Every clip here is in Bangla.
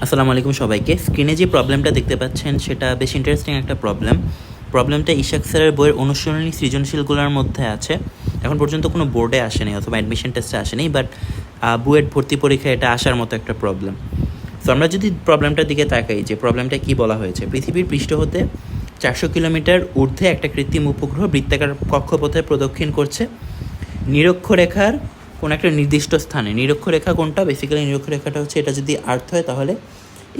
আসসালামু আলাইকুম সবাইকে। স্ক্রিনে যে প্রবলেমটা দেখতে পাচ্ছেন সেটা বেশ ইন্টারেস্টিং একটা প্রবলেমটা ইশাক স্যারের বইয়ের অনুশীলনী সৃজনশীলগুলোর মধ্যে আছে। এখন পর্যন্ত কোনো বোর্ডে আসেনি অথবা অ্যাডমিশন টেস্টে আসেনি, বাট বুয়েট ভর্তি পরীক্ষায় এটা আসার মতো একটা প্রবলেম। সো আমরা যদি প্রবলেমটার দিকে তাকাই যে প্রবলেমটা কী বলা হয়েছে, পৃথিবীর পৃষ্ঠ হতে 400 কিলোমিটার ঊর্ধ্বে একটা কৃত্রিম উপগ্রহ বৃত্তাকার কক্ষপথে প্রদক্ষিণ করছে নিরক্ষরেখার কোনো একটা নির্দিষ্ট স্থানে। নিরক্ষরেখা কোনটা? বেসিক্যালি নিরক্ষরেখাটা হচ্ছে, এটা যদি আর্থ হয় তাহলে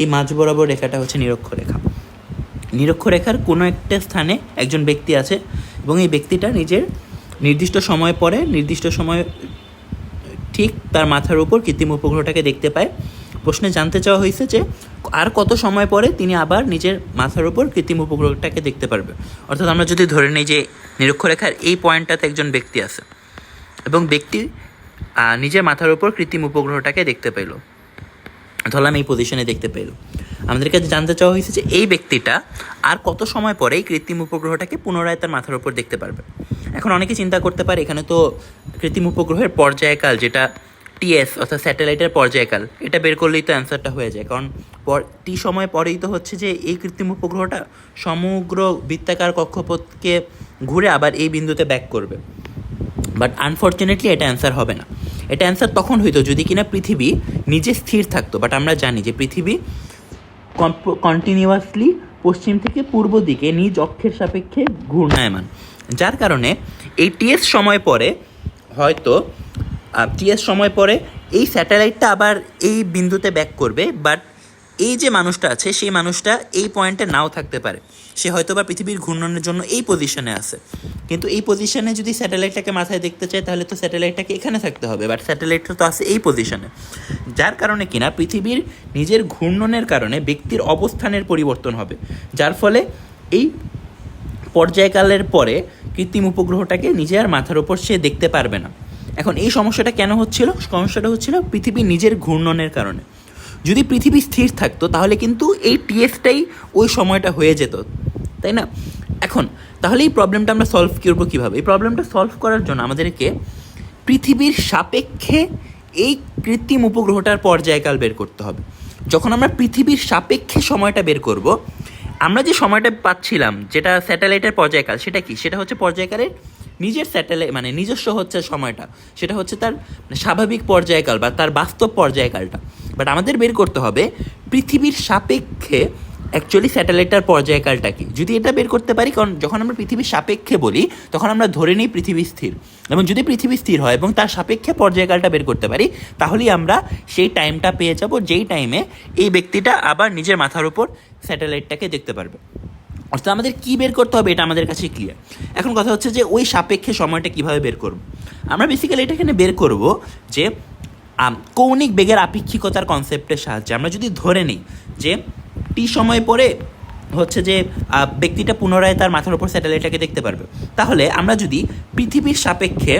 এই মাঝ বরাবর রেখাটা হচ্ছে নিরক্ষরেখা। নিরক্ষরেখার কোনো একটা স্থানে একজন ব্যক্তি আছে এবং এই ব্যক্তিটা নিজের নির্দিষ্ট সময় ঠিক তার মাথার উপর কৃত্রিম উপগ্রহটাকে দেখতে পায়। প্রশ্নে জানতে চাওয়া হয়েছে যে আর কত সময় পরে তিনি আবার নিজের মাথার উপর কৃত্রিম উপগ্রহটাকে দেখতে পারবে। অর্থাৎ আমরা যদি ধরে নিই যে নিরক্ষরেখার এই পয়েন্টটাতে একজন ব্যক্তি আছে এবং ব্যক্তি নিজের মাথার উপর কৃত্রিম উপগ্রহটাকে দেখতে পেল, ধরলাম এই পজিশনে দেখতে পেল। আমাদের কাছে জানতে চাওয়া হয়েছে যে এই ব্যক্তিটা আর কত সময় পরে এই কৃত্রিম উপগ্রহটাকে পুনরায় তার মাথার উপর দেখতে পারবে। এখন অনেকে চিন্তা করতে পারে এখানে তো কৃত্রিম উপগ্রহের পর্যায়কাল, যেটা টিএস অর্থাৎ স্যাটেলাইটের পর্যায়কাল, এটা বের করলেই তো অ্যান্সারটা হয়ে যায়, কারণ টি সময় পরেই তো হচ্ছে যে এই কৃত্রিম উপগ্রহটা সমগ্র বৃত্তাকার কক্ষপথকে ঘুরে আবার এই বিন্দুতে ব্যাক করবে। বাট আনফর্চুনেটলি এটা অ্যান্সার হবে না। এটা অ্যান্সার তখন হইতো যদি কিনা পৃথিবী নিজে স্থির থাকতো, বাট আমরা জানি যে পৃথিবী কন্টিনিউয়াসলি পশ্চিম থেকে পূর্ব দিকে নিজ অক্ষের সাপেক্ষে ঘূর্ণায়মান, যার কারণে এই টিএস সময় পরে হয়তো এই স্যাটেলাইটটা আবার এই বিন্দুতে ব্যাক করবে, বাট এই যে মানুষটা আছে সেই মানুষটা এই পয়েন্টে নাও থাকতে পারে। সে হয়তো বা পৃথিবীর ঘূর্ণনের জন্য এই পজিশনে আছে, কিন্তু এই পজিশনে যদি স্যাটেলাইটটাকে মাথায় দেখতে চায় তাহলে তো স্যাটেলাইটটাকে এখানে থাকতে হবে, বাট স্যাটেলাইটটা তো আছে এই পজিশনে, যার কারণে কিনা পৃথিবীর নিজের ঘূর্ণনের কারণে ব্যক্তির অবস্থানের পরিবর্তন হবে, যার ফলে এই পর্যায়কালের পরে কৃত্রিম উপগ্রহটাকে নিজের মাথার ওপর সে দেখতে পারবে না। এখন এই সমস্যাটা কেন হচ্ছিল? সমস্যাটা হচ্ছিল পৃথিবী নিজের ঘূর্ণনের কারণে। যদি পৃথিবী স্থির থাকতো তাহলে কিন্তু এই টিএসটাই ওই সময়টা হয়ে যেত, তাই না? এখন তাহলে এই প্রবলেমটা আমরা সলভ করবো কীভাবে? এই প্রবলেমটা সলভ করার জন্য আমাদেরকে পৃথিবীর সাপেক্ষে এই কৃত্রিম উপগ্রহটার পর্যায়কাল বের করতে হবে। যখন আমরা পৃথিবীর সাপেক্ষে সময়টা বের করব, আমরা যে সময়টা পাচ্ছিলাম যেটা স্যাটেলাইটের পর্যায়কাল, সেটা কি? সেটা হচ্ছে পর্যায়কালের নিজের নিজস্ব হচ্ছে সময়টা, সেটা হচ্ছে তার স্বাভাবিক পর্যায়কাল বা তার বাস্তব পর্যায়কালটা। বাট আমাদের বের করতে হবে পৃথিবীর সাপেক্ষে অ্যাকচুয়ালি স্যাটেলাইটটার পর্যায়কালটা কি। যদি এটা বের করতে পারি, কারণ যখন আমরা পৃথিবীর সাপেক্ষে বলি তখন আমরা ধরে নিই পৃথিবী স্থির, এবং যদি পৃথিবী স্থির হয় এবং তার সাপেক্ষে পর্যায়কালটা বের করতে পারি তাহলেই আমরা সেই টাইমটা পেয়ে যাব যেই টাইমে এই ব্যক্তিটা আবার নিজের মাথার উপর স্যাটেলাইটটাকে দেখতে পারবে। অর্থাৎ আমাদের কী বের করতে হবে এটা আমাদের কাছে ক্লিয়ার। এখন কথা হচ্ছে যে ওই সাপেক্ষে সময়টা কীভাবে বের করব। আমরা বেসিক্যালি এটা এখানে বের করব যে কৌণিক বেগের আপেক্ষিকতার কনসেপ্টের সাহায্যে। আমরা যদি ধরে নিই যে টি সময় পরে হচ্ছে যে ব্যক্তিটা পুনরায় তার মাথার উপর স্যাটেলাইটটাকে দেখতে পারবে, তাহলে আমরা যদি পৃথিবীর সাপেক্ষে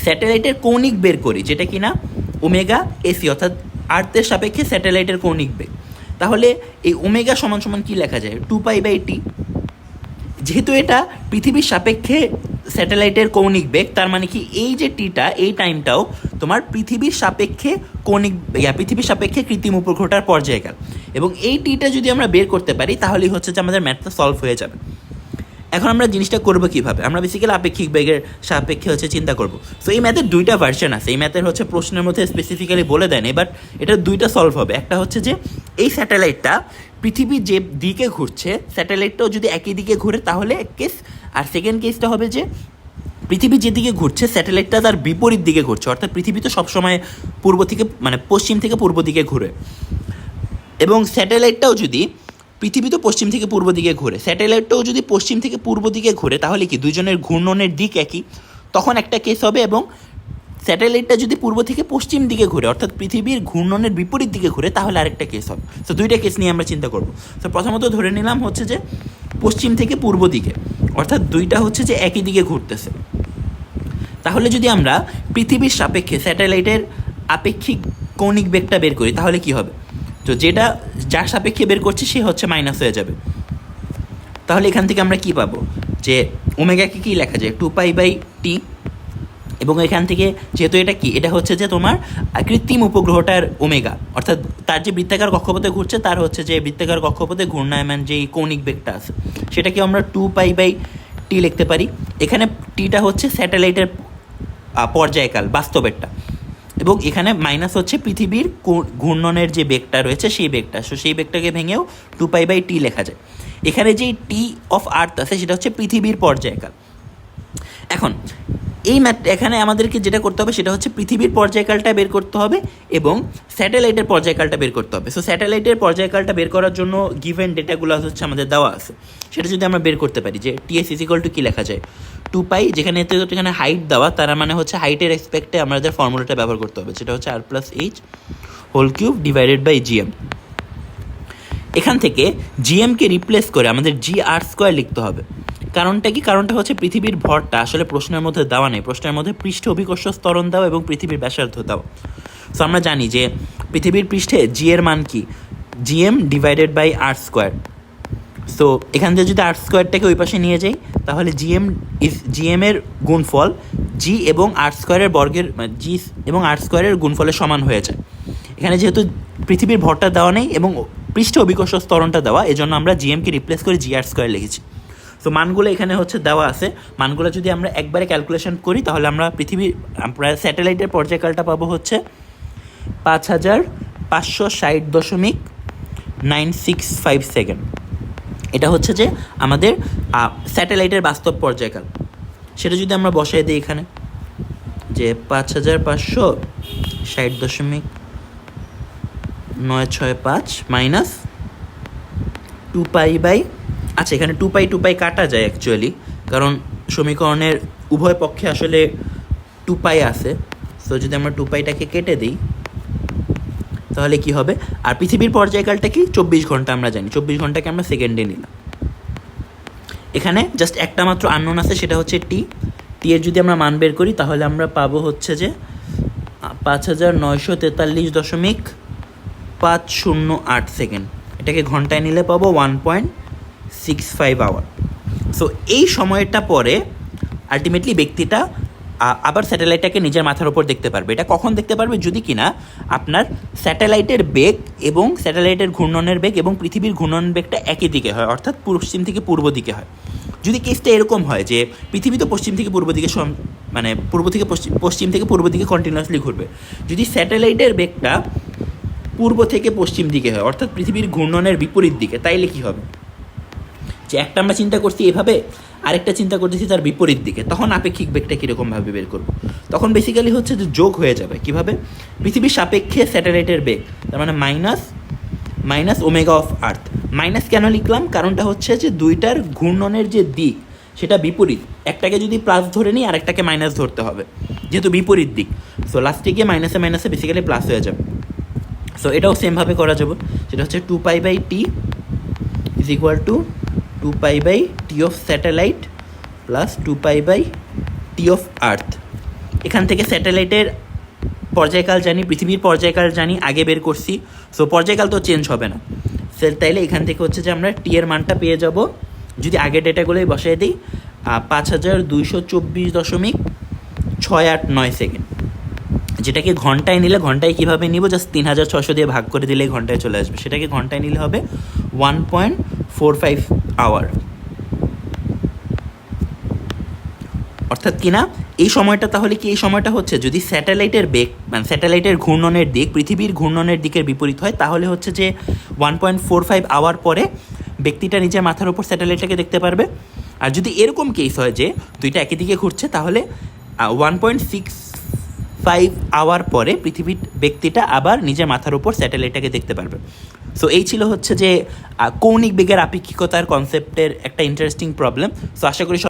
স্যাটেলাইটের কৌণিক বের করি, যেটা কিনা ওমেগা এসি, অর্থাৎ আর্থের সাপেক্ষে স্যাটেলাইটের কৌণিক বেগ, তাহলে এই ওমেগা সমান সমান কী লেখা যায়? 2π/t। যেহেতু এটা পৃথিবীর সাপেক্ষে স্যাটেলাইটের কৌণিক বেগ, তার মানে কি এই যে টিটা, এই টাইমটাও তোমার পৃথিবীর সাপেক্ষে কৃত্রিম উপগ্রহটার পর্যায়কাল, এবং এই টিটা যদি আমরা বের করতে পারি তাহলেই হচ্ছে যে আমাদের ম্যাথটা সলভ হয়ে যাবে। এখন আমরা জিনিসটা করবো কীভাবে? আমরা বেসিক্যালি আপেক্ষিক বেগের সাপেক্ষে হচ্ছে চিন্তা করবো। সো এই ম্যাথের দুইটা ভার্সন আছে। এই ম্যাথের হচ্ছে প্রশ্নের মধ্যে স্পেসিফিক্যালি বলে দেয়নি, বাট এটার দুইটা সলভ হবে। একটা হচ্ছে যে এই স্যাটেলাইটটা পৃথিবী যে দিকে ঘুরছে, স্যাটেলাইটটাও যদি একই দিকে ঘুরে তাহলে এক কেস, আর সেকেন্ড কেসটা হবে যে পৃথিবী যেদিকে ঘুরছে স্যাটেলাইটটা তার বিপরীত দিকে ঘুরছে, অর্থাৎ পৃথিবী তো সবসময় পশ্চিম থেকে পূর্ব দিকে ঘুরে, এবং স্যাটেলাইটটাও যদি পৃথিবী তো পশ্চিম থেকে পূর্ব দিকে ঘুরে, স্যাটেলাইটটাও যদি পশ্চিম থেকে পূর্ব দিকে ঘুরে তাহলে কি দুইজনের ঘূর্ণনের দিক একই? তখন একটা কেস হবে। এবং স্যাটেলাইটটা যদি পূর্ব থেকে পশ্চিম দিকে ঘুরে, অর্থাৎ পৃথিবীর ঘূর্ণনের বিপরীত দিকে ঘুরে, তাহলে আরেকটা কেস হবে। তো দুইটা কেস নিয়ে আমরা চিন্তা করব। তো প্রথমত ধরে নিলাম হচ্ছে যে পশ্চিম থেকে পূর্ব দিকে, অর্থাৎ দুইটা হচ্ছে যে একই দিকে ঘুরতেছে। তাহলে যদি আমরা পৃথিবীর সাপেক্ষে স্যাটেলাইটের আপেক্ষিক কৌণিক বেগটা বের করি তাহলে কি হবে? তো যার সাপেক্ষে বের করছি সে হচ্ছে মাইনাস হয়ে যাবে। তাহলে এখান থেকে আমরা কি পাবো? যে ওমেগাকে কী লেখা যায়? 2π/t। এবং এখান থেকে যেহেতু এটা কি, এটা হচ্ছে যে তোমার কৃত্রিম উপগ্রহটার ওমেগা, অর্থাৎ তার যে বৃত্তাকার কক্ষপথে ঘুরছে তার হচ্ছে যে বৃত্তাকার কক্ষপথে ঘূর্ণায়মান যে কৌণিক বেগটা আছে সেটাকে আমরা 2π/t লিখতে পারি। এখানে টিটা হচ্ছে স্যাটেলাইটের পর্যায়কাল বাস্তবেরটা, এবং এখানে মাইনাস হচ্ছে পৃথিবীর ঘূর্ণনের যে বেগটা রয়েছে সেই বেগটা, সো সেই বেগটাকে ভেঙেও 2π/t লেখা যায়। এখানে যে টি অফ আর্থ আছে সেটা হচ্ছে পৃথিবীর পর্যায়কাল। এখন এখানে আমাদেরকে যেটা করতে হবে সেটা হচ্ছে পৃথিবীর পর্যায়কালটা বের করতে হবে এবং স্যাটেলাইটের পর্যায়কালটা বের করতে হবে। সো স্যাটেলাইটের পর্যায়কালটা বের করার জন্য গিভেন ডেটাগুলো হচ্ছে আমাদের দেওয়া আছে, সেটা যদি আমরা বের করতে পারি যে টিএস ইজিক্যাল টু কী লেখা যায় 2π, যেখানে এখানে হাইট দেওয়া, তারা মানে হচ্ছে হাইটের রেসপেক্টে আমাদের ফর্মুলাটা ব্যবহার করতে হবে, যেটা হচ্ছে r+h/3 এখান থেকে জিএমকে রিপ্লেস করে আমাদের gr² লিখতে হবে। কারণটা কি? কারণটা হচ্ছে পৃথিবীর ভরটা আসলে প্রশ্নের মধ্যে দেওয়া নেই, প্রশ্নের মধ্যে পৃষ্ঠ অভিকর্ষ ত্বরণ দেওয়া এবং পৃথিবীর ব্যাসার্ধ দেওয়া। সো আমরা জানি যে পৃথিবীর পৃষ্ঠে জি এর মান কি, gm/r²। সো এখান থেকে যদি r²টাকে ওই পাশে নিয়ে যাই তাহলে জিএম এর গুণফল জি এবং r² বর্গের জি এবং r² গুণফলের সমান হয়ে যায়। এখানে যেহেতু পৃথিবীর ভরটা দেওয়া নেই এবং পৃষ্ঠ অভিকর্ষ ত্বরণটা দেওয়া, এজন্য আমরা জিএমকে রিপ্লেস করে gr² লিখেছি। তো মানগুলো এখানে হচ্ছে দেওয়া আছে, মানগুলো যদি আমরা একবারে ক্যালকুলেশন করি তাহলে আমরা স্যাটেলাইটের পর্যায়কালটা পাবো হচ্ছে 5560.965 সেকেন্ড। এটা হচ্ছে যে আমাদের স্যাটেলাইটের বাস্তব পর্যায়কাল। সেটা যদি আমরা বসাই দিই এখানে যে 5560.965 মাইনাস 2π/, আচ্ছা এখানে 2π কাটা যায় অ্যাকচুয়ালি, কারণ সমীকরণের উভয় পক্ষে আসলে 2π আছে। সো যদি আমরা 2πটাকে কেটে দিই তাহলে কি হবে, আর পৃথিবীর পর্যায়কালটা কি 24 ঘন্টা, আমরা জানি 24 ঘন্টাকে আমরা সেকেন্ডে নিলাম। এখানে জাস্ট একটা মাত্র আননোন আছে, সেটা হচ্ছে টি এর যদি আমরা মান বের করি তাহলে আমরা পাবো হচ্ছে যে 5943.508 সেকেন্ড। এটাকে ঘন্টায় নিলে পাবো 1.65 আওয়ার। সো এই সময়টা পরে আলটিমেটলি ব্যক্তিটা আবার স্যাটেলাইটটাকে নিজের মাথার ওপর দেখতে পারবে। এটা কখন দেখতে পারবে? যদি কিনা আপনার স্যাটেলাইটের বেগ এবং স্যাটেলাইটের ঘূর্ণনের বেগ এবং পৃথিবীর ঘূর্ণনের বেগটা একই দিকে হয়, অর্থাৎ পশ্চিম থেকে পূর্ব দিকে হয়। যদি কেসটা এরকম হয় যে পৃথিবী তো পশ্চিম থেকে পূর্ব দিকে মানে পশ্চিম থেকে পূর্ব দিকে কন্টিনিউয়াসলি ঘুরবে, যদি স্যাটেলাইটের বেগটা পূর্ব থেকে পশ্চিম দিকে হয় অর্থাৎ পৃথিবীর ঘূর্ণনের বিপরীত দিকে, তাইলে কী হবে? যে একটা আমরা চিন্তা করছি এভাবে, আরেকটা চিন্তা করতেছি তার বিপরীত দিকে, তখন আপেক্ষিক বেগটা কীরকমভাবে বের করব? তখন বেসিক্যালি হচ্ছে যে যোগ হয়ে যাবে। কীভাবে? পৃথিবীর সাপেক্ষে স্যাটেলাইটের বেগ, তার মানে minus omega of earth. Minus কেন লিখলাম? কারণটা হচ্ছে যে দুইটার ঘূর্ণনের যে দিক সেটা বিপরীত, একটাকে যদি প্লাস ধরে নিই আর একটাকে মাইনাস ধরতে হবে, যেহেতু বিপরীত দিক। সো লাস্টে গিয়ে মাইনাসে বেসিক্যালি প্লাস হয়ে যাবে। সো এটাও সেমভাবে করা যাবে, সেটা হচ্ছে 2π/t is equal to 2π/t of satellite plus 2π/t of earth. এখান থেকে স্যাটেলাইটের পর্যায়কাল জানি, পৃথিবীর পর্যায়কাল জানি, আগে বের করছি। সো পর্যায়কাল তো চেঞ্জ হবে না, তাইলে এখান থেকে হচ্ছে যে আমরা টি এর মানটা পেয়ে যাব, যদি আগের ডেটাগুলোই বসাই দিই 5224.689 সেকেন্ড, যেটাকে ঘন্টায় নিলে, ঘন্টায় কীভাবে নিব, জাস্ট 3600 দিয়ে ভাগ করে দিলেই ঘন্টায় চলে আসবে। সেটাকে ঘন্টায় নিলে হবে 1.45 আওয়ার। অর্থাৎ কিনা এই সময়টা, তাহলে কি এই সময়টা হচ্ছে যদি স্যাটেলাইটের বেগ মানে স্যাটেলাইটের ঘূর্ণনের দিক পৃথিবীর ঘূর্ণনের দিকের বিপরীত হয়, তাহলে হচ্ছে যে 1.45 আওয়ার পরে ব্যক্তিটা নিজের মাথার উপর স্যাটেলাইটটাকে দেখতে পারবে। আর যদি এরকম কেস হয় যে দুইটা একই দিকে ঘুরছে, তাহলে 1.65 আওয়ার পরে পৃথিবীর ব্যক্তিটা আবার নিজের মাথার উপর স্যাটেলাইটটাকে দেখতে পারবে। সো এই ছিল হচ্ছে যে কৌণিক বেগের আপেক্ষিকতার কনসেপ্টের একটা ইন্টারেস্টিং প্রবলেম। সো আশা করি